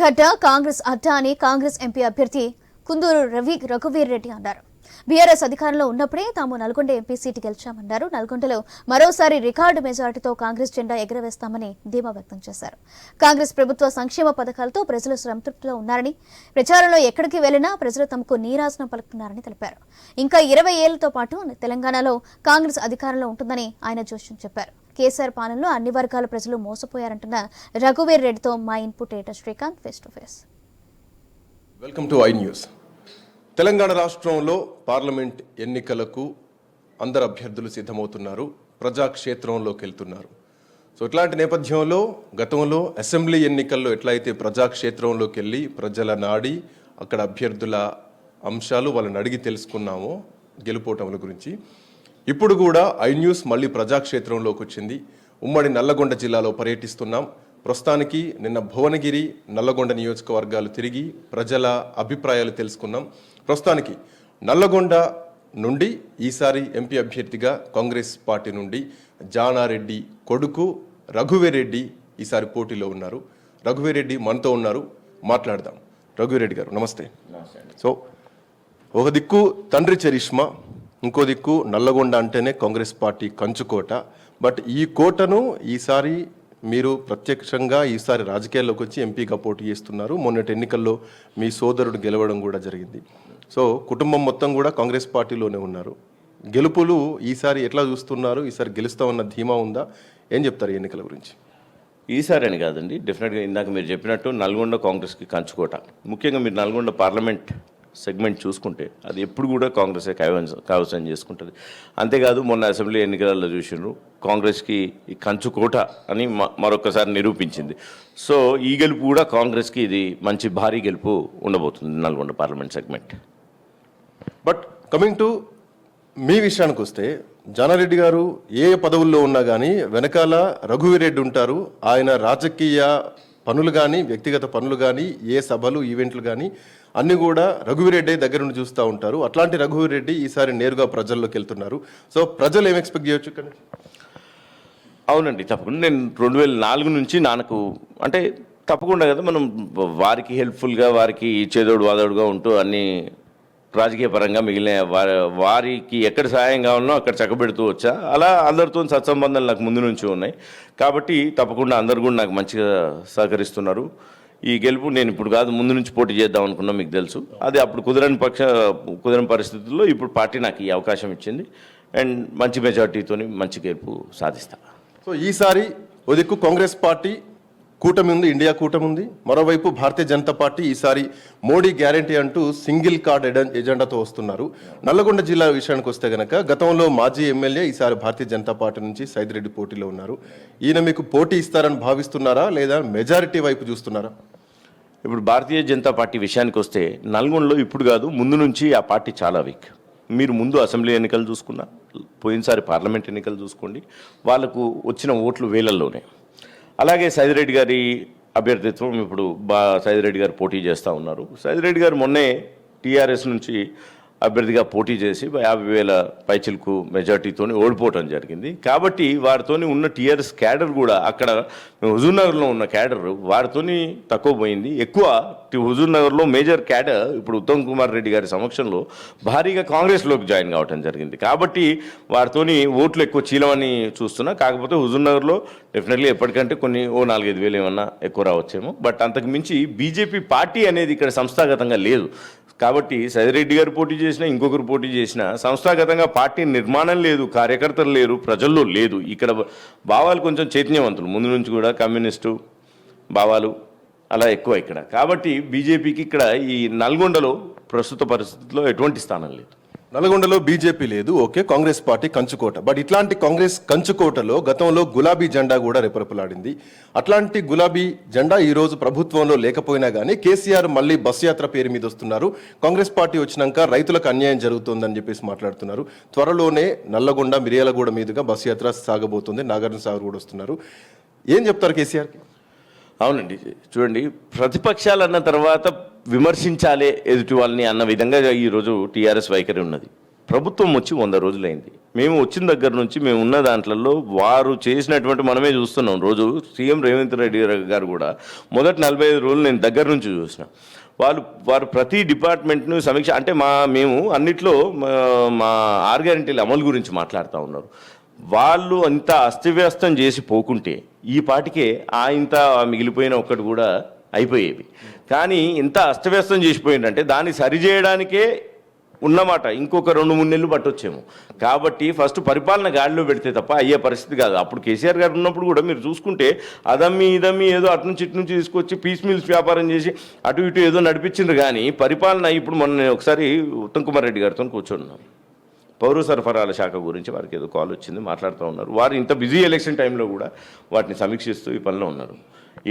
ఘట్ట కాంగ్రెస్ అడ్డా అని కాంగ్రెస్ ఎంపీ అభ్యర్థి కుందూరు రఘువీర్ రెడ్డి అన్నారు. బీఆర్ఎస్ అధికారంలో ఉన్నప్పుడే తాము నల్గొండ ఎంపీ సీటు గెలిచామన్నారు. నల్గొండలో మరోసారి రికార్డు మెజార్టీతో కాంగ్రెస్ జెండా ఎగురవేస్తామని ధీమా వ్యక్తం చేశారు. కాంగ్రెస్ ప్రభుత్వ సంక్షేమ పథకాలతో ప్రజలు సంతృప్తిలో ఉన్నారని, ప్రచారంలో ఎక్కడికి వెళ్లినా ప్రజలు తమకు నీరాజనం పలుకుతున్నారని తెలిపారు. ఇంకా 20 ఏళ్లతో పాటు తెలంగాణలో కాంగ్రెస్ అధికారంలో ఉంటుందని ఆయన జోష్యం చెప్పారు. కేసీఆర్ పాలనలో అన్ని వర్గాల ప్రజలు మోసపోయారంటున్న రఘువీర్ రెడ్డితో మా input editor Srikanth face to face. Welcome to I news. Telangana రాష్ట్రంలో పార్లమెంట్ ఎన్నికలకు అందరు అభ్యర్థులు సిద్ధమవుతున్నారు, ప్రజాక్షేత్రంలోకి వెళ్తున్నారు. సో ఇట్లాంటి నేపథ్యంలో గతంలో అసెంబ్లీ ఎన్నికల్లో ఎట్లయితే ప్రజాక్షేత్రంలోకి వెళ్ళి ప్రజల నాడి అక్కడ అభ్యర్థుల అంశాలు వాళ్ళని అడిగి తెలుసుకున్నామో గెలుపోటముల గురించి, ఇప్పుడు కూడా ఐ న్యూస్ మళ్ళీ ప్రజాక్షేత్రంలోకి వచ్చింది. ఉమ్మడి నల్లగొండ జిల్లాలో పర్యటిస్తున్నాం. ప్రస్తుతానికి నిన్న భువనగిరి, నల్లగొండ నియోజకవర్గాలు తిరిగి ప్రజల అభిప్రాయాలు తెలుసుకున్నాం. ప్రస్తుతానికి నల్లగొండ నుండి ఈసారి ఎంపీ అభ్యర్థిగా కాంగ్రెస్ పార్టీ నుండి జానారెడ్డి కొడుకు రఘువీర్ రెడ్డి ఈసారి పోటీలో ఉన్నారు. రఘువీర్ రెడ్డి మనతో ఉన్నారు, మాట్లాడదాం. రఘువీర్ రెడ్డి గారు నమస్తే. సో ఒక దిక్కు తండ్రి చరిష్మా, ఇంకో దిక్కు నల్లగొండ అంటేనే కాంగ్రెస్ పార్టీ కంచుకోట. బట్ ఈ కోటను ఈసారి మీరు ప్రత్యక్షంగా ఈసారి రాజకీయాల్లోకి వచ్చి ఎంపీగా పోటీ చేస్తున్నారు. మొన్నటి ఎన్నికల్లో మీ సోదరుడు గెలవడం కూడా జరిగింది. సో కుటుంబం మొత్తం కూడా కాంగ్రెస్ పార్టీలోనే ఉన్నారు. గెలుపులు ఈసారి ఎట్లా చూస్తున్నారు? ఈసారి గెలుస్తామన్న ధీమా ఉందా? ఏం చెప్తారు ఈ ఎన్నికల గురించి? ఈసారి అని కాదండి, డెఫినెట్గా ఇందాక మీరు చెప్పినట్టు నల్గొండ కాంగ్రెస్కి కంచుకోట. ముఖ్యంగా మీరు నల్గొండ పార్లమెంట్ సెగ్మెంట్ చూసుకుంటే అది ఎప్పుడు కూడా కాంగ్రెసే కైవసం చేసుకుంటుంది. అంతేకాదు మొన్న అసెంబ్లీ ఎన్నికలలో చూసినారు, కాంగ్రెస్కి ఈ కంచుకోట అని మరొకసారి నిరూపించింది. సో ఈ గెలుపు కూడా కాంగ్రెస్కి ఇది మంచి భారీ గెలుపు ఉండబోతుంది Nalgonda parliament segment. But coming to me విషయానికి వస్తే, జానారెడ్డి గారు ఏ పదవుల్లో ఉన్నా కానీ వెనకాల రఘువీర్ రెడ్డి ఉంటారు. ఆయన రాజకీయ పనులు కానీ వ్యక్తిగత పనులు కానీ ఏ సభలు ఈవెంట్లు కానీ అన్నీ కూడా రఘువీర్ రెడ్డి దగ్గర నుండి చూస్తూ ఉంటారు. అట్లాంటి రఘువీర్ రెడ్డి ఈసారి నేరుగా ప్రజల్లోకి వెళ్తున్నారు. సో ప్రజలు ఏం ఎక్స్పెక్ట్ చేయొచ్చు? అవునండి, తప్పకుండా. నేను 2004 నుంచి నాకు అంటే తప్పకుండా కదా, మనం వారికి హెల్ప్ఫుల్గా, వారికి చేదోడు వాదోడుగా ఉంటూ అన్ని రాజకీయ పరంగా మిగిలిన వారికి ఎక్కడ సహాయం కావాలనో అక్కడ చక్కబెడుతూ వచ్చా. అలా అందరితో సత్సంబంధాలు నాకు ముందు నుంచి ఉన్నాయి. కాబట్టి తప్పకుండా అందరు కూడా నాకు మంచిగా సహకరిస్తున్నారు. ఈ గెలుపు నేను ఇప్పుడు కాదు, ముందు నుంచి పోటీ చేద్దాం అనుకున్నా, మీకు తెలుసు. అది అప్పుడు కుదరని పరిస్థితుల్లో ఇప్పుడు పార్టీ నాకు ఈ అవకాశం ఇచ్చింది. అండ్ మంచి మెజార్టీతో మంచి గెలుపు సాధిస్తా. సో ఈసారి ఓ దిక్కు కాంగ్రెస్ పార్టీ కూటమి ఉంది, ఇండియా కూటమి ఉంది. మరోవైపు భారతీయ జనతా పార్టీ ఈసారి మోడీ గ్యారంటీ అంటూ సింగిల్ కార్డ్ ఎజెండాతో వస్తున్నారు. నల్లగొండ జిల్లా విషయానికి వస్తే గనక గతంలో మాజీ ఎమ్మెల్యే, ఈసారి భారతీయ జనతా పార్టీ నుంచి సైదిరెడ్డి పోటీలో ఉన్నారు. ఈయన మీకు పోటీ ఇస్తారని భావిస్తున్నారా, లేదా మెజారిటీ వైపు చూస్తున్నారా? ఇప్పుడు భారతీయ జనతా పార్టీ విషయానికి వస్తే నల్గొండలో ఇప్పుడు కాదు, ముందు నుంచి ఆ పార్టీ చాలా వీక్. మీరు ముందు అసెంబ్లీ ఎన్నికలు చూసుకున్నా, పోయినసారి పార్లమెంట్ ఎన్నికలు చూసుకోండి, వాళ్ళకు వచ్చిన ఓట్లు వేలల్లోనే. అలాగే సైదిరెడ్డి గారి అభ్యర్థిత్వం ఇప్పుడు సైదిరెడ్డి గారు పోటీ చేస్తూ ఉన్నారు. సైదిరెడ్డి గారు మొన్నే టీఆర్ఎస్ నుంచి అభ్యర్థిగా పోటీ చేసి 50,000 పైచిలకు మెజార్టీతో ఓడిపోవడం జరిగింది. కాబట్టి వారితోని ఉన్న టీఆర్ఎస్ క్యాడర్ కూడా అక్కడ హుజూర్నగర్లో ఉన్న క్యాడర్ వారితోని తక్కువ పోయింది. ఎక్కువ హుజూర్నగర్లో మేజర్ క్యాడర్ ఇప్పుడు ఉత్తమ్ కుమార్ రెడ్డి గారి సమక్షంలో భారీగా కాంగ్రెస్లోకి జాయిన్ కావడం జరిగింది. కాబట్టి వారితోని ఓట్లు ఎక్కువ చీలమని చూస్తున్నా. కాకపోతే హుజూర్నగర్లో డెఫినెట్లీ ఎప్పటికంటే కొన్ని 4-5 ఏమన్నా ఎక్కువ రావచ్చేమో. బట్ అంతకు మించి బీజేపీ పార్టీ అనేది ఇక్కడ సంస్థాగతంగా లేదు. కాబట్టి సైదిరెడ్డి గారు పోటీ చేసినా, ఇంకొకరు పోటీ చేసినా సంస్థాగతంగా పార్టీ నిర్మాణం లేదు, కార్యకర్తలు లేరు, ప్రజల్లో లేదు. ఇక్కడ భావాలు కొంచెం చైతన్యవంతులు, ముందు నుంచి కూడా కమ్యూనిస్టు భావాలు అలా ఎక్కువ ఇక్కడ. కాబట్టి బీజేపీకి ఇక్కడ ఈ నల్గొండలో ప్రస్తుత పరిస్థితుల్లో ఎటువంటి స్థానం లేదు. నల్గొండలో బీజేపీ లేదు, ఓకే, కాంగ్రెస్ పార్టీ కంచుకోట. బట్ ఇట్లాంటి కాంగ్రెస్ కంచుకోటలో గతంలో గులాబీ జెండా కూడా రెపరెపలాడింది. అట్లాంటి గులాబీ జెండా ఈ రోజు ప్రభుత్వంలో లేకపోయినా కానీ కేసీఆర్ మళ్ళీ బస్సు యాత్ర పేరు మీద వస్తున్నారు. కాంగ్రెస్ పార్టీ వచ్చినాక రైతులకు అన్యాయం జరుగుతుందని చెప్పేసి మాట్లాడుతున్నారు. త్వరలోనే నల్లగొండ, మిర్యాలగూడ మీదుగా బస్సు యాత్ర సాగబోతుంది. నాగార్జున సాగర్ కూడా వస్తున్నారు. ఏం చెప్తారు కేసీఆర్కి? అవునండి, చూడండి, ప్రతిపక్షాలు అన్న తర్వాత విమర్శించాలే ఎదుటి వాళ్ళని అన్న విధంగా ఈరోజు టీఆర్ఎస్ వైఖరి ఉన్నది. ప్రభుత్వం వచ్చి 100 రోజులైంది. మేము వచ్చిన దగ్గర నుంచి మేము ఉన్న దాంట్లో వారు చేసినటువంటి మనమే చూస్తున్నాం. రోజు సీఎం రేవంత్ రెడ్డి గారు కూడా మొదటి 45 రోజులు నేను దగ్గర నుంచి చూసిన. వారు ప్రతి డిపార్ట్మెంట్ను సమీక్ష అంటే మేము అన్నిట్లో మా 6 గ్యారెంటీల అమలు గురించి మాట్లాడుతూ ఉన్నారు. వాళ్ళు అంత అస్తవ్యస్తం చేసి పోకుంటే ఈ పాటికే ఇంత మిగిలిపోయిన ఒక్కటి కూడా అయిపోయేవి. కానీ ఇంత అస్తవ్యస్తం చేసిపోయిందంటే దాన్ని సరిచేయడానికే ఉన్నమాట ఇంకొక 2-3 నెలలు పట్టొచ్చేమో. కాబట్టి ఫస్ట్ పరిపాలన గాడిలో పెడితే తప్ప అయ్యే పరిస్థితి కాదు. అప్పుడు కేసీఆర్ గారు ఉన్నప్పుడు కూడా మీరు చూసుకుంటే అదమ్మి ఇదమ్మి ఏదో అటు నుంచి ఇటు నుంచి తీసుకొచ్చి పీస్ మిల్స్ వ్యాపారం చేసి అటు ఇటు ఏదో నడిపించిండ్రు. కానీ పరిపాలన ఇప్పుడు మొన్న ఒకసారి ఉత్తమ్ కుమార్ రెడ్డి గారితో కూర్చున్నాం. పౌర సరఫరాల శాఖ గురించి వారికి ఏదో కాల్ వచ్చింది, మాట్లాడుతూ ఉన్నారు. వారు ఇంత బిజీ ఎలక్షన్ టైంలో కూడా వాటిని సమీక్షిస్తూ ఈ పనిలో ఉన్నారు.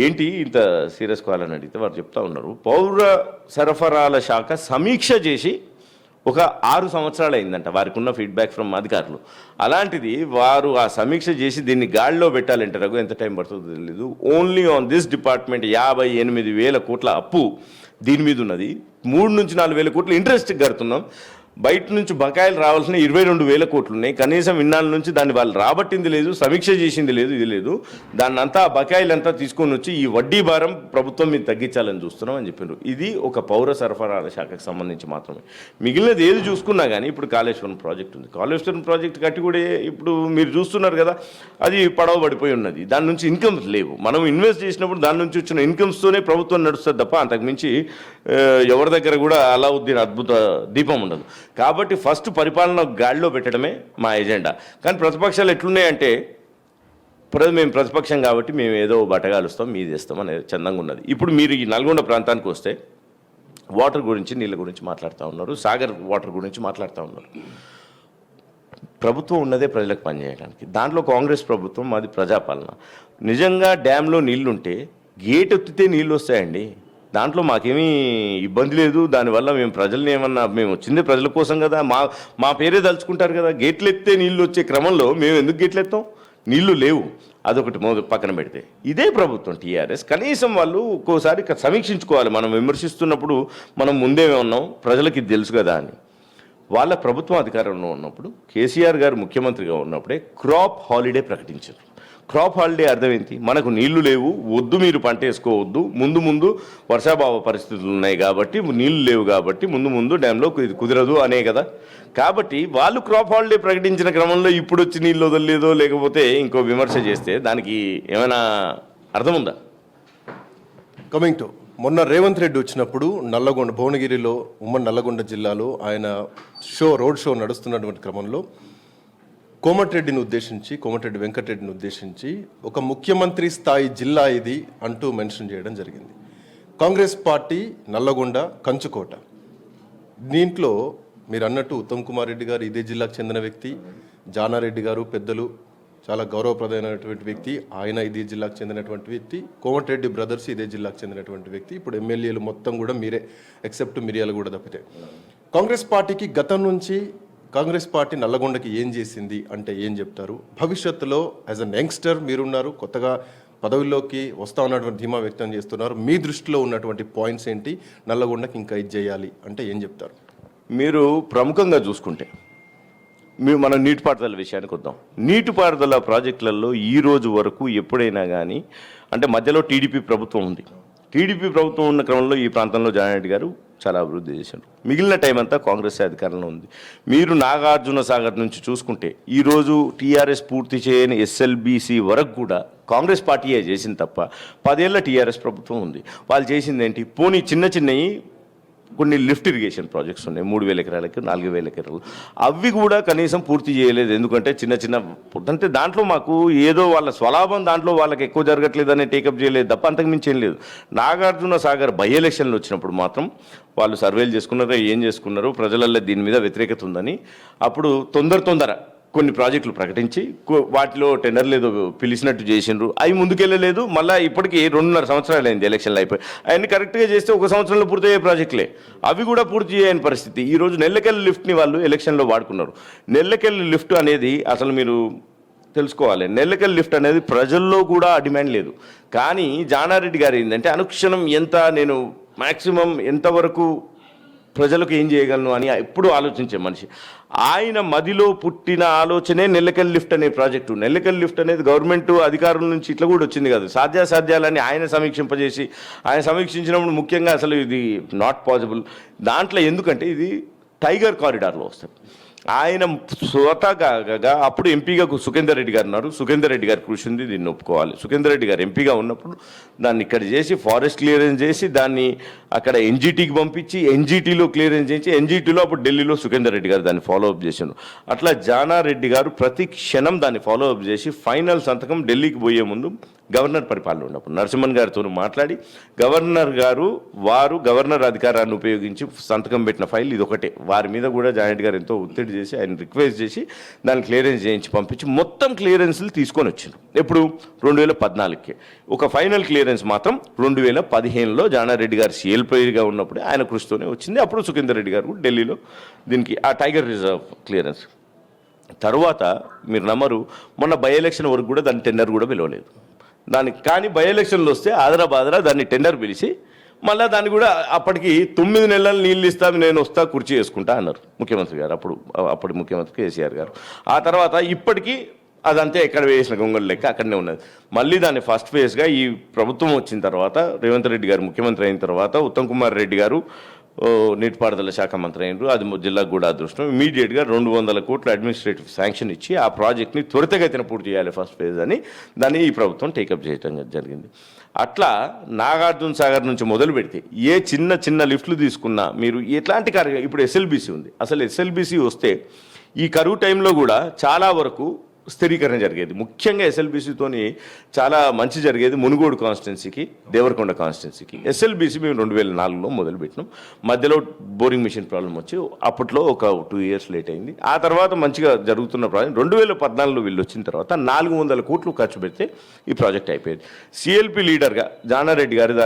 ఏంటి ఇంత సీరియస్ కాల్ అని అడిగితే వారు చెప్తా ఉన్నారు, పౌర సరఫరాల శాఖ సమీక్ష చేసి ఒక 6 సంవత్సరాలు అయిందంట వారికి ఉన్న ఫీడ్బ్యాక్ ఫ్రమ్ అధికారులు. అలాంటిది వారు ఆ సమీక్ష చేసి దీన్ని గాడిలో పెట్టాలంటే రఘు ఎంత టైం పడుతుందో తెలియదు. ఓన్లీ ఆన్ దిస్ డిపార్ట్మెంట్ 58,000 కోట్ల అప్పు దీని మీద ఉన్నది. 3 నుంచి 4,000 కోట్లు ఇంట్రెస్ట్ కడుతున్నాం. బయట నుంచి బకాయిలు రావాల్సిన 22,000 కోట్లు ఉన్నాయి. కనీసం ఇన్నాళ్ళ నుంచి దాన్ని వాళ్ళు రాబట్టింది లేదు, సమీక్ష చేసింది లేదు, ఇది లేదు. దాన్ని అంతా బకాయిలంతా తీసుకొని వచ్చి ఈ వడ్డీ భారం ప్రభుత్వం మీద తగ్గించాలని చూస్తున్నాం అని చెప్పారు. ఇది ఒక పౌర సరఫరాల శాఖకు సంబంధించి మాత్రమే. మిగిలినది ఏది చూసుకున్నా కానీ ఇప్పుడు కాళేశ్వరం ప్రాజెక్ట్ ఉంది. కాళేశ్వరం ప్రాజెక్ట్ కట్టి కూడా ఇప్పుడు మీరు చూస్తున్నారు కదా, అది పడవ పడిపోయి ఉన్నది. దాని నుంచి ఇన్కమ్స్ లేవు. మనం ఇన్వెస్ట్ చేసినప్పుడు దాని నుంచి వచ్చిన ఇన్కమ్స్తోనే ప్రభుత్వం నడుస్తుంది తప్ప అంతకుమించి ఎవరి దగ్గర కూడా అలావుద్దీన్ అద్భుత దీపం ఉండదు. కాబట్టి ఫస్ట్ పరిపాలన గాడిలో పెట్టడమే మా ఎజెండా. కానీ ప్రతిపక్షాలు ఎట్లున్నాయంటే మేము ప్రతిపక్షం కాబట్టి మేము ఏదో బట్టగాలుస్తాం, మీది ఇస్తాం అనేది చందంగా ఉన్నది. ఇప్పుడు మీరు ఈ నల్గొండ ప్రాంతానికి వస్తే వాటర్ గురించి, నీళ్ళ గురించి మాట్లాడుతూ ఉన్నారు, సాగర్ వాటర్ గురించి మాట్లాడుతూ ఉన్నారు. ప్రభుత్వం ఉన్నదే ప్రజలకు పనిచేయడానికి. దాంట్లో కాంగ్రెస్ ప్రభుత్వం, మాది ప్రజాపాలన. నిజంగా డ్యాంలో నీళ్లుంటే గేట్ ఎత్తితే నీళ్ళు వస్తాయండి. దాంట్లో మాకేమీ ఇబ్బంది లేదు. దానివల్ల మేము ప్రజల్ని ఏమన్నా, మేము వచ్చింది ప్రజల కోసం కదా, మా పేరే తలుచుకుంటారు కదా. గేట్లు ఎత్తే నీళ్ళు వచ్చే క్రమంలో మేము ఎందుకు గేట్లు ఎత్తాం? నీళ్లు లేవు, అదొకటి పక్కన పెడితే. ఇదే ప్రభుత్వం టీఆర్ఎస్. కనీసం వాళ్ళు ఒక్కోసారి సమీక్షించుకోవాలి. మనం విమర్శిస్తున్నప్పుడు మనం ముందేమే ఉన్నాం, ప్రజలకి ఇది తెలుసు కదా అని. వాళ్ళ ప్రభుత్వం అధికారంలో ఉన్నప్పుడు కేసీఆర్ గారు ముఖ్యమంత్రిగా ఉన్నప్పుడే క్రాప్ హాలిడే ప్రకటించారు. క్రాప్ హాలిడే అర్థం ఏంటి? మనకు నీళ్లు లేవు, వద్దు మీరు పంట వేసుకోవద్దు, ముందు వర్షాభావ పరిస్థితులు ఉన్నాయి కాబట్టి, నీళ్లు లేవు కాబట్టి ముందు డ్యాంలో ఇది కుదరదు అనే కదా. కాబట్టి వాళ్ళు క్రాప్ హాలిడే ప్రకటించిన క్రమంలో ఇప్పుడు వచ్చి నీళ్ళు వదలలేదో లేకపోతే ఇంకో విమర్శ చేస్తే దానికి ఏమైనా అర్థం ఉందా? కమింగ్ టు మొన్న రేవంత్ రెడ్డి వచ్చినప్పుడు నల్లగొండ, భువనగిరిలో, ఉమ్మడి నల్లగొండ జిల్లాలో ఆయన రోడ్ షో నడుస్తున్నటువంటి క్రమంలో కోమటిరెడ్డిని ఉద్దేశించి, కోమటిరెడ్డి వెంకటరెడ్డిని ఉద్దేశించి ఒక ముఖ్యమంత్రి స్థాయి జిల్లా ఇది అంటూ మెన్షన్ చేయడం జరిగింది. కాంగ్రెస్ పార్టీ నల్లగొండ కంచుకోట. దీంట్లో మీరు అన్నట్టు ఉత్తమ్ కుమార్ రెడ్డి గారు ఇదే జిల్లాకు చెందిన వ్యక్తి, జానారెడ్డి గారు పెద్దలు చాలా గౌరవప్రదమైనటువంటి వ్యక్తి, ఆయన ఇదే జిల్లాకు చెందినటువంటి వ్యక్తి, కోమటిరెడ్డి బ్రదర్స్ ఇదే జిల్లాకు చెందినటువంటి వ్యక్తి. ఇప్పుడు ఎమ్మెల్యేలు మొత్తం కూడా మీరే, ఎక్సెప్ట్ మిరియాలు కూడా తప్పితే. కాంగ్రెస్ పార్టీకి గతం నుంచి కాంగ్రెస్ పార్టీ నల్లగొండకి ఏం చేసింది అంటే ఏం చెప్తారు? భవిష్యత్తులో యాజ్ అన్ యంగ్స్టర్ మీరున్నారు, కొత్తగా పదవిలోకి వస్తా ఉన్నటువంటి ధీమా వ్యక్తం చేస్తున్నారు. మీ దృష్టిలో ఉన్నటువంటి పాయింట్స్ ఏంటి? నల్లగొండకి ఇంకా ఇది చేయాలి అంటే ఏం చెప్తారు? మీరు ప్రముఖంగా చూసుకుంటే మనం నీటిపారుదల విషయానికి వద్దాం. నీటిపారుదల ప్రాజెక్టులలో ఈ రోజు వరకు ఎప్పుడైనా కానీ, అంటే మధ్యలో టీడీపీ ప్రభుత్వం ఉంది. టీడీపీ ప్రభుత్వం ఉన్న క్రమంలో ఈ ప్రాంతంలో జానారెడ్డి గారు చాలా అభివృద్ధి చేశారు. మిగిలిన టైం అంతా కాంగ్రెస్ అధికారంలో ఉంది. మీరు నాగార్జున సాగర్ నుంచి చూసుకుంటే ఈరోజు టీఆర్ఎస్ పూర్తి చేయని ఎస్ఎల్బీసీ వరకు కూడా కాంగ్రెస్ పార్టీయే చేసింది తప్ప 10 ఏళ్ల టీఆర్ఎస్ ప్రభుత్వం ఉంది. వాళ్ళు చేసింది ఏంటి? పోనీ చిన్నవి కొన్ని లిఫ్ట్ ఇరిగేషన్ ప్రాజెక్ట్స్ ఉన్నాయి, 3,000 ఎకరాలకి 4,000 ఎకరాలు. అవి కూడా కనీసం పూర్తి చేయలేదు. ఎందుకంటే చిన్న అంటే దాంట్లో మాకు ఏదో వాళ్ళ స్వలాభం దాంట్లో వాళ్ళకి ఎక్కువ జరగట్లేదని టేకప్ చేయలేదు తప్ప అంతకుమించి ఏం లేదు. నాగార్జున సాగర్ బై ఎలక్షన్లు వచ్చినప్పుడు మాత్రం వాళ్ళు సర్వేలు చేసుకున్నారో ఏం చేసుకున్నారో, ప్రజలలో దీని మీద వ్యతిరేకత ఉందని అప్పుడు తొందర కొన్ని ప్రాజెక్టులు ప్రకటించి వాటిలో టెండర్లు ఏదో పిలిచినట్టు చేసిండ్రు. అవి ముందుకెళ్ళలేదు. మళ్ళీ ఇప్పటికీ 2.5 సంవత్సరాలు అయింది ఎలక్షన్లు అయిపోయి. అవన్నీ కరెక్ట్గా చేస్తే 1 సంవత్సరంలో పూర్తయ్యే ప్రాజెక్టులే. అవి కూడా పూర్తి చేయని పరిస్థితి. ఈరోజు నెల్లకెళ్ళి లిఫ్ట్ని వాళ్ళు ఎలక్షన్లో వాడుకున్నారు. నెల్లకెళ్ళి లిఫ్ట్ అనేది అసలు మీరు తెలుసుకోవాలి. నెల్లకెళ్ళి లిఫ్ట్ అనేది ప్రజల్లో కూడా డిమాండ్ లేదు. కానీ జానారెడ్డి గారు ఏంటంటే అనుక్షణం నేను మ్యాక్సిమం ఎంతవరకు ప్రజలకు ఏం చేయగలను అని ఎప్పుడు ఆలోచించే మనిషి. ఆయన మదిలో పుట్టిన ఆలోచనే నెల్లకల్ లిఫ్ట్ అనే ప్రాజెక్టు. నెల్లకల్ లిఫ్ట్ అనేది గవర్నమెంట్ అధికారుల నుంచి ఇట్లా కూడా వచ్చింది కాదు, సాధ్యాసాధ్యాలని ఆయన సమీక్షింపజేసి, ఆయన సమీక్షించినప్పుడు ముఖ్యంగా అసలు ఇది నాట్ పాసిబుల్ దాంట్లో, ఎందుకంటే ఇది టైగర్ కారిడార్లో వస్తుంది. ఆయన స్వతహాగా అప్పుడు ఎంపీగా సుఖేందర్ రెడ్డి గారు ఉన్నారు. సుఖేందర్ రెడ్డి గారి కృషి ఉంది, దీన్ని ఒప్పుకోవాలి. సుఖేందర్ రెడ్డి గారు ఎంపీగా ఉన్నప్పుడు దాన్ని ఇక్కడ చేసి ఫారెస్ట్ క్లియరెన్స్ చేసి దాన్ని అక్కడ ఎన్జీటీకి పంపించి ఎన్జీటీలో క్లియరెన్స్ చేసి ఎన్జీటీలో అప్పుడు ఢిల్లీలో సుఖేందర్ రెడ్డి గారు దాన్ని ఫాలో అప్ చేశారు. అట్లా జానారెడ్డి గారు ప్రతి క్షణం దాన్ని ఫాలో అప్ చేసి ఫైనల్ సంతకం ఢిల్లీకి పోయే ముందు గవర్నర్ పరిపాలన ఉన్నప్పుడు నరసింహన్ గారితో మాట్లాడి గవర్నర్ అధికారాన్ని ఉపయోగించి సంతకం పెట్టిన ఫైల్ ఇది ఒకటే. వారి మీద కూడా జానరెడ్డి గారు ఎంతో ఒత్తిడి చేసి ఆయన రిక్వెస్ట్ చేసి దాన్ని క్లియరెన్స్ చేయించి పంపించి మొత్తం క్లియరెన్స్లు తీసుకొని వచ్చిండు. ఎప్పుడు 2014కి. ఒక ఫైనల్ క్లియరెన్స్ మాత్రం 2015లో జానారెడ్డి గారు సిఎల్పైగా ఉన్నప్పుడే ఆయన కృషితోనే వచ్చింది. అప్పుడు సుఖేందర్ రెడ్డి గారు ఢిల్లీలో దీనికి ఆ టైగర్ రిజర్వ్ క్లియరెన్స్ తర్వాత మీరు నమ్మరు, మొన్న బై ఎలక్షన్ వరకు కూడా దాని టెండర్ కూడా పిలవలేదు దానికి. కానీ బై ఎలక్షన్లు వస్తే ఆదరా దాన్ని టెండర్ పిలిచి మళ్ళీ దాన్ని కూడా అప్పటికి 9 నెలలు నీళ్ళు ఇస్తాను, నేను వస్తా, కుర్చీ వేసుకుంటా అన్నారు ముఖ్యమంత్రి గారు, అప్పుడు ముఖ్యమంత్రి కేసీఆర్ గారు. ఆ తర్వాత ఇప్పటికీ అదంతే ఎక్కడ వేసిన గొంగళి లెక్క అక్కడనే ఉన్నది. మళ్ళీ దాన్ని ఫస్ట్ ఫేజ్గా ఈ ప్రభుత్వం వచ్చిన తర్వాత రేవంత్ రెడ్డి గారు ముఖ్యమంత్రి అయిన తర్వాత ఉత్తమ్ కుమార్ రెడ్డి గారు నీటిపారుదల శాఖ మంత్రి అయినారు. అది జిల్లాకు కూడా అదృష్టం. ఇమీడియట్గా 200 కోట్ల అడ్మినిస్ట్రేటివ్ శాంక్షన్ ఇచ్చి ఆ ప్రాజెక్ట్ని త్వరితగతిన పూర్తి చేయాలి ఫస్ట్ ఫేజ్ అని దాన్ని ఈ ప్రభుత్వం టేకప్ చేయడం జరిగింది. అట్లా నాగార్జున సాగర్ నుంచి మొదలు పెడితే ఏ చిన్న లిఫ్ట్లు తీసుకున్నా మీరు ఎట్లాంటి కార్యం, ఇప్పుడు ఎస్ఎల్బీసీ ఉంది. అసలు ఎస్ఎల్బీసీ వస్తే ఈ కరువు టైంలో కూడా చాలా వరకు స్థిరీకరణ జరిగేది. ముఖ్యంగా ఎస్ఎల్బీసీతోని చాలా మంచి జరిగేది మునుగోడు కాన్స్టిట్యున్సీకి, దేవరకొండ కాన్స్టిట్యున్సీకి. ఎస్ఎల్బీసీ మేము 2004లో మొదలుపెట్టినాం. మధ్యలో బోరింగ్ మిషన్ ప్రాబ్లం వచ్చి అప్పట్లో ఒక 2 years లేట్ అయింది. ఆ తర్వాత మంచిగా జరుగుతున్న ప్రాజెక్ట్ 2014లో వీళ్ళు వచ్చిన తర్వాత 400 కోట్లు ఖర్చు పెడితే ఈ ప్రాజెక్ట్ అయిపోయింది. సిఎల్పి లీడర్గా జానారెడ్డి గారి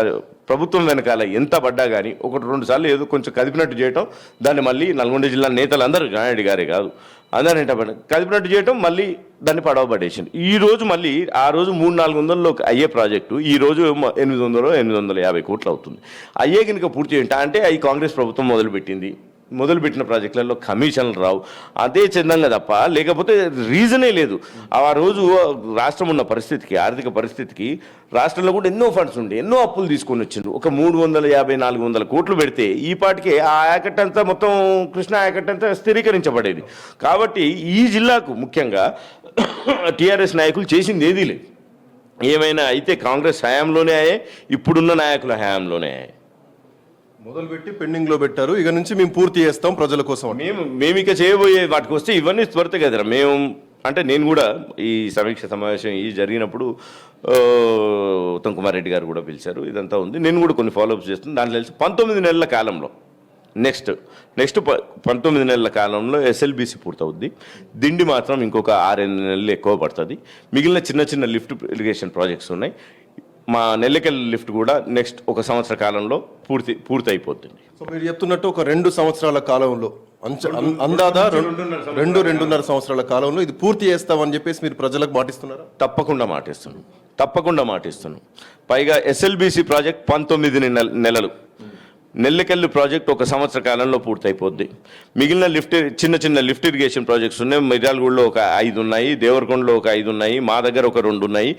ప్రభుత్వం వెనకాల ఎంత పడ్డా కానీ 1-2 సార్లు ఏదో కొంచెం కదిపినట్టు చేయటం, దాన్ని మళ్ళీ నల్గొండ జిల్లా నేతలందరూ జానారెడ్డి గారే కాదు అందరూ కదిపినట్టు చేయటం, మళ్ళీ దాన్ని పడవబడేసింది. ఈ రోజు మళ్ళీ ఆ రోజు 300-400లో అయ్యే ప్రాజెక్టు ఈ రోజు 800-850 కోట్లు అవుతుంది. అయ్యే కనుక పూర్తి చేయండి అంటే అవి కాంగ్రెస్ ప్రభుత్వం మొదలుపెట్టిన ప్రాజెక్టులలో కమిషన్లు రావు, అదే చందంగా తప్ప లేకపోతే రీజనే లేదు. ఆ రోజు రాష్ట్రం ఉన్న పరిస్థితికి, ఆర్థిక పరిస్థితికి రాష్ట్రంలో కూడా ఎన్నో ఫండ్స్ ఉండి ఎన్నో అప్పులు తీసుకొని వచ్చిండ్రు. ఒక 350-400 కోట్లు పెడితే ఈ పాటికే ఆ ఆయకట్టు అంతా మొత్తం కృష్ణా ఆయకట్టు అంతా స్థిరీకరించబడేది. కాబట్టి ఈ జిల్లాకు ముఖ్యంగా టీఆర్ఎస్ నాయకులు చేసింది ఏదీ లేదు. ఏమైనా అయితే కాంగ్రెస్ హయాంలోనే అయ్యాయి, ఇప్పుడున్న నాయకుల హయాంలోనే అయ్యాయి. మొదలుపెట్టి పెండింగ్లో పెట్టారు, ఇక నుంచి మేము పూర్తి చేస్తాం ప్రజల కోసం. మేము ఇక చేయబోయే వాటికి వస్తే ఇవన్నీ త్వరితగతిన మేము అంటే నేను కూడా ఈ సమీక్ష సమావేశం జరిగినప్పుడు ఉత్తమ్ కుమార్ రెడ్డి గారు కూడా పిలిచారు. ఇదంతా ఉంది, నేను కూడా కొన్ని ఫాలోఅప్స్ చేస్తున్నాను. దాంట్లో తెలిసి 19 నెలల కాలంలో నెక్స్ట్ 19 నెలల కాలంలో ఎస్ఎల్బీసీ పూర్తవుద్ది. దిండి మాత్రం ఇంకొక 6-8 నెలలు ఎక్కువ పడుతుంది. మిగిలిన చిన్న లిఫ్ట్ ఇరిగేషన్ ప్రాజెక్ట్స్ ఉన్నాయి. మా నెల్లకల్ లిఫ్ట్ కూడా నెక్స్ట్ 1 సంవత్సర కాలంలో పూర్తి అయిపోతుంది. సో మీరు చెప్తున్నట్టు ఒక 2 సంవత్సరాల కాలంలో అందాదా 2-2.5 సంవత్సరాల కాలంలో ఇది పూర్తి చేస్తామని చెప్పేసి మీరు ప్రజలకు మాటిస్తున్నారా? తప్పకుండా మాటిస్తున్నాం. పైగా ఎస్ఎల్బీసీ ప్రాజెక్ట్ 19 నెలలు, నెల్లకల్లు ప్రాజెక్ట్ 1 సంవత్సర కాలంలో పూర్తయిపోద్ది. మిగిలిన చిన్న లిఫ్ట్ ఇరిగేషన్ ప్రాజెక్ట్స్ ఉన్నాయి. మిర్యాలగూడలో ఒక 5 ఉన్నాయి, దేవరకొండలో ఒక 5 ఉన్నాయి, మా దగ్గర ఒక 2 ఉన్నాయి.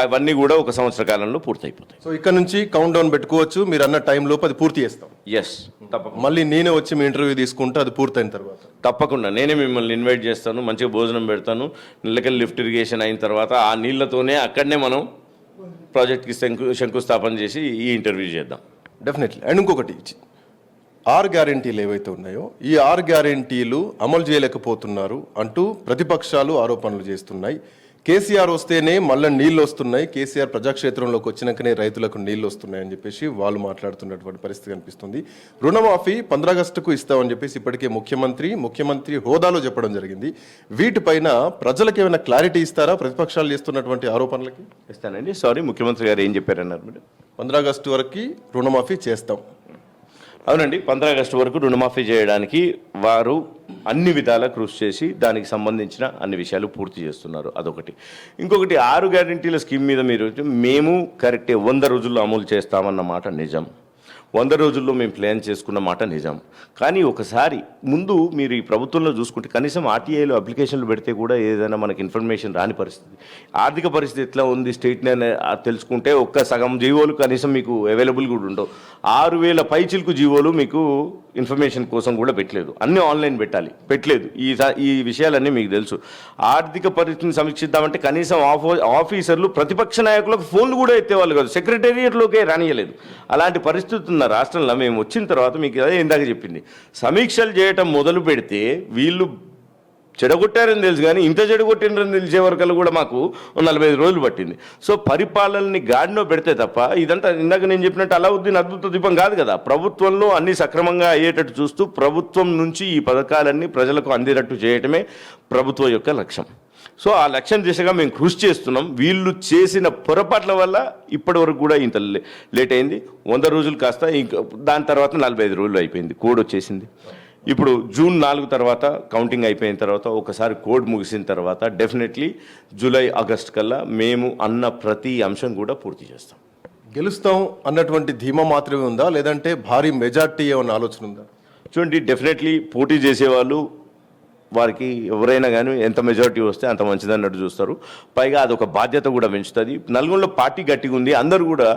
అవన్నీ కూడా 1 సంవత్సర కాలంలో పూర్తయిపోతాయి. సో ఇక్కడ నుంచి కౌంట్ డౌన్ పెట్టుకోవచ్చు, మీరు అన్న టైంలో అది పూర్తి చేస్తాం. ఎస్, తప్పకుండా. మళ్ళీ నేనే వచ్చి మీ ఇంటర్వ్యూ తీసుకుంటే అది పూర్తయిన తర్వాత తప్పకుండా నేనే మిమ్మల్ని ఇన్వైట్ చేస్తాను, మంచిగా భోజనం పెడతాను. నెల్లకల్ లిఫ్ట్ ఇరిగేషన్ అయిన తర్వాత ఆ నీళ్లతోనే అక్కడనే మనం ప్రాజెక్ట్కి శంకుస్థాపన చేసి ఈ ఇంటర్వ్యూ చేద్దాం. డెఫినెట్లీ. అండ్ ఇంకొకటి, 6 గ్యారెంటీలు ఏవైతే ఉన్నాయో ఈ 6 గ్యారెంటీలు అమలు చేయలేకపోతున్నారు అంటూ ప్రతిపక్షాలు ఆరోపణలు చేస్తున్నాయి. కేసీఆర్ వస్తేనే మళ్ళీ నీళ్ళు వస్తున్నాయి, కేసీఆర్ ప్రజాక్షేత్రంలోకి వచ్చినాకనే రైతులకు నీళ్ళు వస్తున్నాయి అని చెప్పేసి వాళ్ళు మాట్లాడుతున్నటువంటి పరిస్థితి కనిపిస్తుంది. రుణమాఫీ 15 ఆగస్టుకు ఇస్తామని చెప్పేసి ఇప్పటికే ముఖ్యమంత్రి హోదాలో చెప్పడం జరిగింది. వీటిపైన ప్రజలకు ఏమైనా క్లారిటీ ఇస్తారా ప్రతిపక్షాలు చేస్తున్నటువంటి ఆరోపణలకి? ఇస్తానండి. సారీ, ముఖ్యమంత్రి గారు ఏం చెప్పారన్నారు మీరు? 15 ఆగస్టు వరకు రుణమాఫీ చేస్తాం. అవునండి, 15 ఆగస్టు వరకు రుణమాఫీ చేయడానికి వారు అన్ని విధాలా కృషి చేసి దానికి సంబంధించిన అన్ని విషయాలు పూర్తి చేస్తున్నారు. అదొకటి. ఇంకొకటి, 6 గ్యారెంటీల స్కీమ్ మీద మేము కరెక్టే 100 రోజుల్లో అమలు చేస్తామన్న మాట నిజం. 100 రోజుల్లో మేము ప్లాన్ చేసుకున్న మాట నిజం. కానీ ఒకసారి ముందు మీరు ఈ ప్రభుత్వంలో చూసుకుంటే కనీసం ఆర్టీఐలో అప్లికేషన్లు పెడితే కూడా ఏదైనా మనకి ఇన్ఫర్మేషన్ రాని పరిస్థితి. ఆర్థిక పరిస్థితి ఎట్లా ఉంది స్టేట్ని తెలుసుకుంటే ఒక్క సగం జీవోలు కనీసం మీకు అవైలబుల్ కూడా ఉండవు. 6,000 పైచిలకు జీవోలు మీకు ఇన్ఫర్మేషన్ కోసం కూడా పెట్టలేదు. అన్నీ ఆన్లైన్ పెట్టలేదు. ఈ విషయాలన్నీ మీకు తెలుసు. ఆర్థిక పరిస్థితిని సమీక్షిద్దామంటే కనీసం ఆఫీసర్లు ప్రతిపక్ష నాయకులకు ఫోన్లు కూడా ఎత్తేవాళ్ళు కాదు, సెక్రటేరియట్లోకే రానియలేదు. అలాంటి పరిస్థితి ఉన్న రాష్ట్రంలో మేము వచ్చిన తర్వాత మీకు అదే ఇందాక చెప్పింది, సమీక్షలు చేయటం మొదలు పెడితే వీళ్ళు చెడగొట్టారని తెలుసు, కానీ ఇంత చెడగొట్టినని తెలిసే వరకు కూడా మాకు 45 రోజులు పట్టింది. సో పరిపాలనని గాడిలో పెడితే తప్ప ఇదంతా ఇందాక నేను చెప్పినట్టు అలావుద్దీన్ అద్భుత దీపం కాదు కదా. ప్రభుత్వంలో అన్ని సక్రమంగా అయ్యేటట్టు చూస్తూ ప్రభుత్వం నుంచి ఈ పథకాలన్నీ ప్రజలకు అందేటట్టు చేయటమే ప్రభుత్వం యొక్క లక్ష్యం. సో ఆ లక్ష్యం దిశగా మేము కృషి చేస్తున్నాం. వీళ్ళు చేసిన పొరపాట్ల వల్ల ఇప్పటి వరకు కూడా ఇంత లేట్ అయింది. 100 రోజులు కాస్త ఇంకా దాని తర్వాత 45 రోజులు అయిపోయింది. కోడ్ వచ్చేసింది. ఇప్పుడు జూన్ 4 తర్వాత కౌంటింగ్ అయిపోయిన తర్వాత ఒకసారి కోడ్ ముగిసిన తర్వాత డెఫినెట్లీ జూలై ఆగస్ట్ కల్లా మేము అన్న ప్రతి అంశం కూడా పూర్తి చేస్తాం. గెలుస్తాం అన్నటువంటి ధీమా మాత్రమే ఉందా, లేదంటే భారీ మెజార్టీ ఏమన్నా ఆలోచన ఉందా? చూడండి, డెఫినెట్లీ పోటీ చేసేవాళ్ళు వారికి ఎవరైనా కానీ ఎంత మెజారిటీ వస్తే అంత మంచిదన్నట్టు చూస్తారు. పైగా అదొక బాధ్యత కూడా పెంచుతుంది. నల్గొండలో పార్టీ గట్టిగా ఉంది. అందరూ కూడా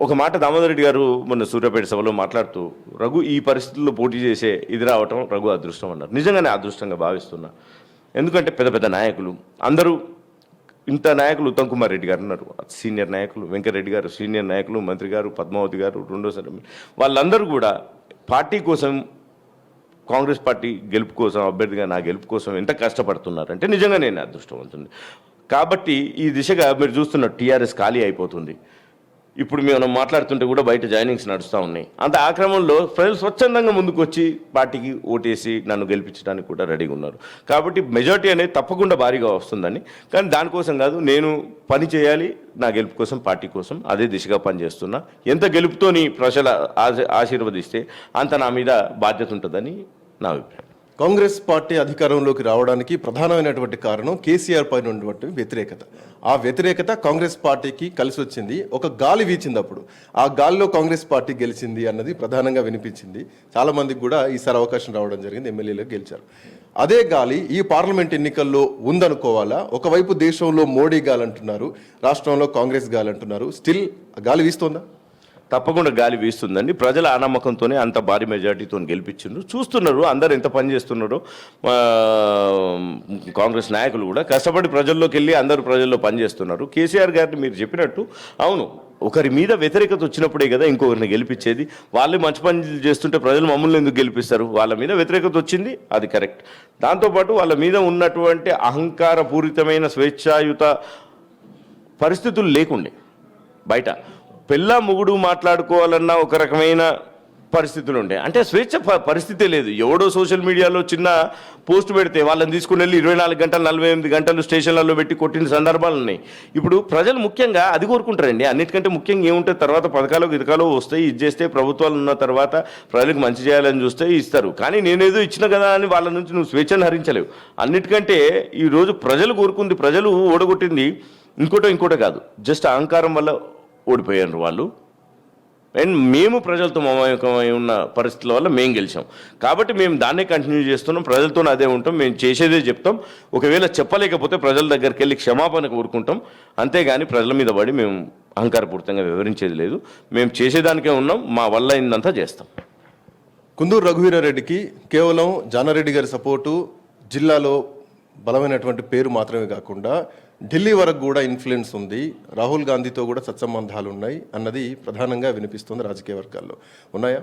ఒక మాట దామోదర్ రెడ్డి గారు మొన్న సూర్యాపేట సభలో మాట్లాడుతూ, రఘు ఈ పరిస్థితుల్లో పోటీ చేసే ఇది రావటం రఘు అదృష్టం అన్నారు. నిజంగానే అదృష్టంగా భావిస్తున్నా. ఎందుకంటే పెద్ద పెద్ద నాయకులు అందరూ, ఇంత నాయకులు ఉత్తమ్ కుమార్ రెడ్డి గారు ఉన్నారు, సీనియర్ నాయకులు, వెంకరెడ్డి గారు సీనియర్ నాయకులు, మంత్రి గారు, పద్మావతి గారు రెండోసారి, వాళ్ళందరూ కూడా పార్టీ కోసం, కాంగ్రెస్ పార్టీ గెలుపు కోసం, అభ్యర్థిగా నా గెలుపు కోసం ఎంత కష్టపడుతున్నారంటే నిజంగా నేను అదృష్టవంతుంది. కాబట్టి ఈ దిశగా మీరు చూస్తున్న టీఆర్ఎస్ ఖాళీ అయిపోతుంది. ఇప్పుడు మేము మాట్లాడుతుంటే కూడా బయట జాయినింగ్స్ నడుస్తూ ఉన్నాయి. అంత ఆక్రమంలో ప్రజలు స్వచ్ఛందంగా ముందుకు వచ్చి పార్టీకి ఓటేసి నన్ను గెలిపించడానికి కూడా రెడీగా ఉన్నారు. కాబట్టి మెజారిటీ అనేది తప్పకుండా భారీగా వస్తుందని, కానీ దానికోసం కాదు, నేను పని చేయాలి నా గెలుపు కోసం, పార్టీ కోసం. అదే దిశగా పనిచేస్తున్నా. ఎంత గెలుపుతోని ప్రజల ఆశీర్వదిస్తే అంత నా మీద బాధ్యత ఉంటుందని నా అభిప్రాయం. కాంగ్రెస్ పార్టీ అధికారంలోకి రావడానికి ప్రధానమైనటువంటి కారణం కేసీఆర్ పైన ఉన్నటువంటి వ్యతిరేకత. ఆ వ్యతిరేకత కాంగ్రెస్ పార్టీకి కలిసి వచ్చింది. ఒక గాలి వీచింది, అప్పుడు ఆ గాలిలో కాంగ్రెస్ పార్టీ గెలిచింది అన్నది ప్రధానంగా వినిపించింది. చాలా మందికి కూడా ఈసారి అవకాశం రావడం జరిగింది, ఎమ్మెల్యేలకు గెలిచారు. అదే గాలి ఈ పార్లమెంట్ ఎన్నికల్లో ఉందనుకోవాలా? ఒకవైపు దేశంలో మోడీ గాలి అంటున్నారు, రాష్ట్రంలో కాంగ్రెస్ గాలి అంటున్నారు. స్టిల్ గాలి వీస్తోందా? తప్పకుండా గాలి వీస్తుందండి. ప్రజల ఆ నమ్మకంతోనే అంత భారీ మెజార్టీతో గెలిపించారు. చూస్తున్నారు అందరు ఎంత పని చేస్తున్నారో. కాంగ్రెస్ నాయకులు కూడా కష్టపడి ప్రజల్లోకి వెళ్ళి అందరూ ప్రజల్లో పనిచేస్తున్నారు. కేసీఆర్ గారిని మీరు చెప్పినట్టు, అవును, ఒకరి మీద వ్యతిరేకత వచ్చినప్పుడే కదా ఇంకొకరిని గెలిపించేది. వాళ్ళే మంచి పని చేస్తుంటే ప్రజలు మమ్మల్ని ఎందుకు గెలిపిస్తారు? వాళ్ళ మీద వ్యతిరేకత వచ్చింది, అది కరెక్ట్. దాంతోపాటు వాళ్ళ మీద ఉన్నటువంటి అహంకారపూరితమైన స్వేచ్ఛాయుత పరిస్థితులు లేకుండే. బయట పెళ్ళ మొగుడు మాట్లాడుకోవాలన్న ఒక రకమైన పరిస్థితులు ఉండే, అంటే స్వేచ్ఛ పరిస్థితే లేదు. ఎవడో సోషల్ మీడియాలో చిన్న పోస్ట్ పెడితే వాళ్ళని తీసుకుని వెళ్ళి 24 గంటలు 48 గంటలు స్టేషన్లలో పెట్టి కొట్టిన సందర్భాలు ఉన్నాయి. ఇప్పుడు ప్రజలు ముఖ్యంగా అది కోరుకుంటారండి. అన్నిటికంటే ముఖ్యంగా ఏముంటే తర్వాత పథకాలు గితకాలు వస్తాయి, ఇది చేస్తే ప్రభుత్వాలు ఉన్న తర్వాత ప్రజలకు మంచి చేయాలని చూస్తే ఇస్తారు. కానీ నేనేదో ఇచ్చిన కదా అని వాళ్ళ నుంచి నువ్వు స్వేచ్ఛను హరించలేవు. అన్నిటికంటే ఈరోజు ప్రజలు కోరుకుంది, ప్రజలు ఓడగొట్టింది ఇంకోటో కాదు, జస్ట్ అహంకారం వల్ల ఓడిపోయారు వాళ్ళు. అండ్ మేము ప్రజలతో మమేకమై ఉన్న పరిస్థితుల వల్ల మేము గెలిచాం. కాబట్టి మేము దాన్నే కంటిన్యూ చేస్తున్నాం, ప్రజలతో అదే ఉంటాం, మేము చేసేదే చెప్తాం. ఒకవేళ చెప్పలేకపోతే ప్రజల దగ్గరికి వెళ్ళి క్షమాపణ కోరుకుంటాం. అంతేగాని ప్రజల మీద పడి మేము అహంకారపూరితంగా వివరించేది లేదు. మేము చేసేదానికే ఉన్నాం, మా వల్ల అయిందంతా చేస్తాం. కుందూరు రఘువీరారెడ్డికి కేవలం జానారెడ్డి గారి సపోర్టు, జిల్లాలో బలమైనటువంటి పేరు మాత్రమే కాకుండా ఢిల్లీ వరకు కూడా ఇన్ఫ్లుయెన్స్ ఉంది, రాహుల్ గాంధీతో కూడా సత్సంబంధాలు ఉన్నాయి అన్నది ప్రధానంగా వినిపిస్తుంది రాజకీయ వర్గాల్లో. ఉన్నాయా?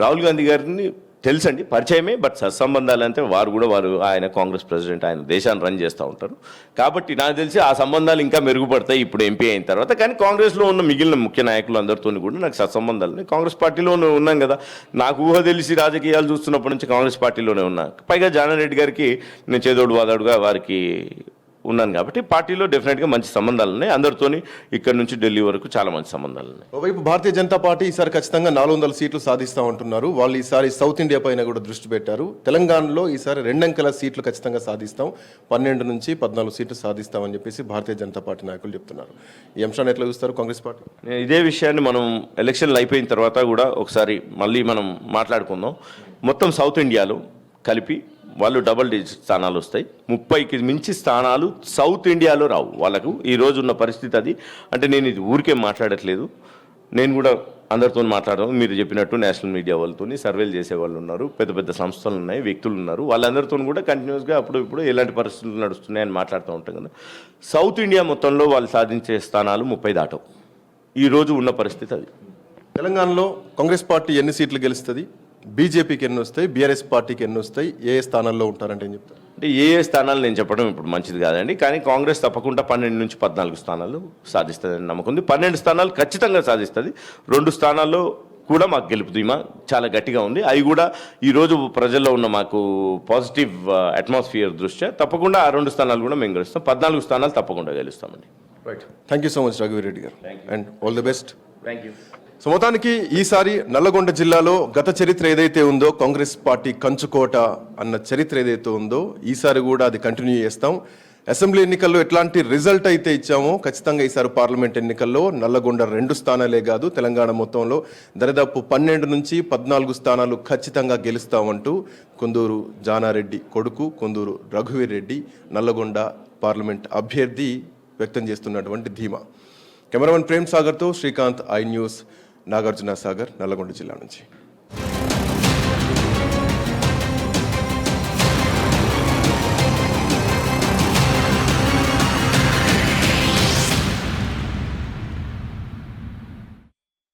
రాహుల్ గాంధీ గారిని తెలుసండి, పరిచయమే. బట్ సత్సంబంధాలు అంటే వారు ఆయన కాంగ్రెస్ ప్రెసిడెంట్, ఆయన దేశాన్ని రన్ చేస్తూ ఉంటారు. కాబట్టి నాకు తెలిసి ఆ సంబంధాలు ఇంకా మెరుగుపడతాయి ఇప్పుడు ఎంపీ అయిన తర్వాత. కానీ కాంగ్రెస్లో ఉన్న మిగిలిన ముఖ్య నాయకులు అందరితో కూడా నాకు సత్సంబంధాలు. కాంగ్రెస్ పార్టీలోనే ఉన్నాం కదా, నాకు ఊహ తెలిసి రాజకీయాలు చూస్తున్నప్పటి నుంచి కాంగ్రెస్ పార్టీలోనే ఉన్నా. పైగా జానారెడ్డి గారికి నేను చేదోడు వాదాడుగా వారికి ఉన్నాను కాబట్టి పార్టీలో డెఫినెట్గా మంచి సంబంధాలు ఉన్నాయి. అందరితోని ఇక్కడ నుంచి ఢిల్లీ వరకు చాలా మంచి సంబంధాలు ఉన్నాయి. ఒకవైపు భారతీయ జనతా పార్టీ ఈసారి ఖచ్చితంగా 400 సీట్లు సాధిస్తామంటున్నారు. వాళ్ళు ఈసారి సౌత్ ఇండియా పైన కూడా దృష్టి పెట్టారు. తెలంగాణలో ఈసారి 2 అంకెల సీట్లు ఖచ్చితంగా సాధిస్తాం, 12 నుంచి 14 సీట్లు సాధిస్తామని చెప్పేసి భారతీయ జనతా పార్టీ నాయకులు చెప్తున్నారు. ఈ అంశాన్ని ఎట్లా చూస్తారు కాంగ్రెస్ పార్టీ? ఇదే విషయాన్ని మనం ఎలక్షన్లు అయిపోయిన తర్వాత కూడా ఒకసారి మళ్ళీ మనం మాట్లాడుకుందాం. మొత్తం సౌత్ ఇండియాలో కలిపి వాళ్ళు డబుల్ డిజిట్ స్థానాలు వస్తాయి. 30కి మించి స్థానాలు సౌత్ ఇండియాలో రావు వాళ్ళకు. ఈ రోజు ఉన్న పరిస్థితి అది. అంటే నేను ఇది ఊరికే మాట్లాడట్లేదు, నేను కూడా అందరితో మాట్లాడడం. మీరు చెప్పినట్టు నేషనల్ మీడియా వాళ్ళతో సర్వేలు చేసే వాళ్ళు ఉన్నారు, పెద్ద పెద్ద సంస్థలు ఉన్నాయి, వ్యక్తులు ఉన్నారు. వాళ్ళందరితో కూడా కంటిన్యూస్గా అప్పుడు ఇప్పుడు ఎలాంటి పరిస్థితులు నడుస్తున్నాయని మాట్లాడుతూ ఉంటాం కదా. సౌత్ ఇండియా మొత్తంలో వాళ్ళు సాధించే స్థానాలు 30 దాటవు. ఈరోజు ఉన్న పరిస్థితి అది. తెలంగాణలో కాంగ్రెస్ పార్టీ ఎన్ని సీట్లు గెలుస్తుంది, బీజేపీకి ఎన్ని వస్తాయి, బీఆర్ఎస్ పార్టీకి ఎన్ని వస్తాయి, ఏ స్థానాల్లో ఉంటారంటే ఏం చెప్తారు? అంటే ఏ స్థానాలు నేను చెప్పడం ఇప్పుడు మంచిది కాదండి. కానీ కాంగ్రెస్ తప్పకుండా 12 నుంచి 14 స్థానాలు సాధిస్తుందని నమ్మకం ఉంది. 12 స్థానాలు ఖచ్చితంగా సాధిస్తుంది. 2 స్థానాల్లో కూడా మాకు గెలుపు ధీమా చాలా గట్టిగా ఉంది. అవి కూడా ఈరోజు ప్రజల్లో ఉన్న మాకు పాజిటివ్ అట్మాస్ఫియర్ దృష్ట్యా తప్పకుండా ఆ 2 స్థానాలు కూడా మేము గెలుస్తాం. 14 స్థానాలు తప్పకుండా గెలుస్తామండి. Right, thank you so much Raghuveer Reddy garu, and all the best. Thank you. So మొత్తానికి ఈసారి నల్లగొండ జిల్లాలో గత చరిత్ర ఏదైతే ఉందో, కాంగ్రెస్ పార్టీ కంచుకోట అన్న చరిత్ర ఏదైతే ఉందో, ఈసారి కూడా అది కంటిన్యూ చేస్తాం. అసెంబ్లీ ఎన్నికల్లో ఎట్లాంటి రిజల్ట్ అయితే ఇచ్చామో, ఖచ్చితంగా ఈసారి పార్లమెంట్ ఎన్నికల్లో నల్లగొండ 2 స్థానాలే కాదు, తెలంగాణ మొత్తంలో దరిదాపు 12 నుంచి 14 స్థానాలు ఖచ్చితంగా గెలుస్తామంటూ కుందూరు జానారెడ్డి కొడుకు కుందూరు రఘువీర్ రెడ్డి నల్లగొండ పార్లమెంట్ అభ్యర్థి వ్యక్తం చేస్తున్నటువంటి ధీమా. కెమెరామెన్ ప్రేమ్ సాగర్తో శ్రీకాంత్, ఐ న్యూస్, నాగార్జున సాగర్, నల్లగొండ జిల్లా నుంచి.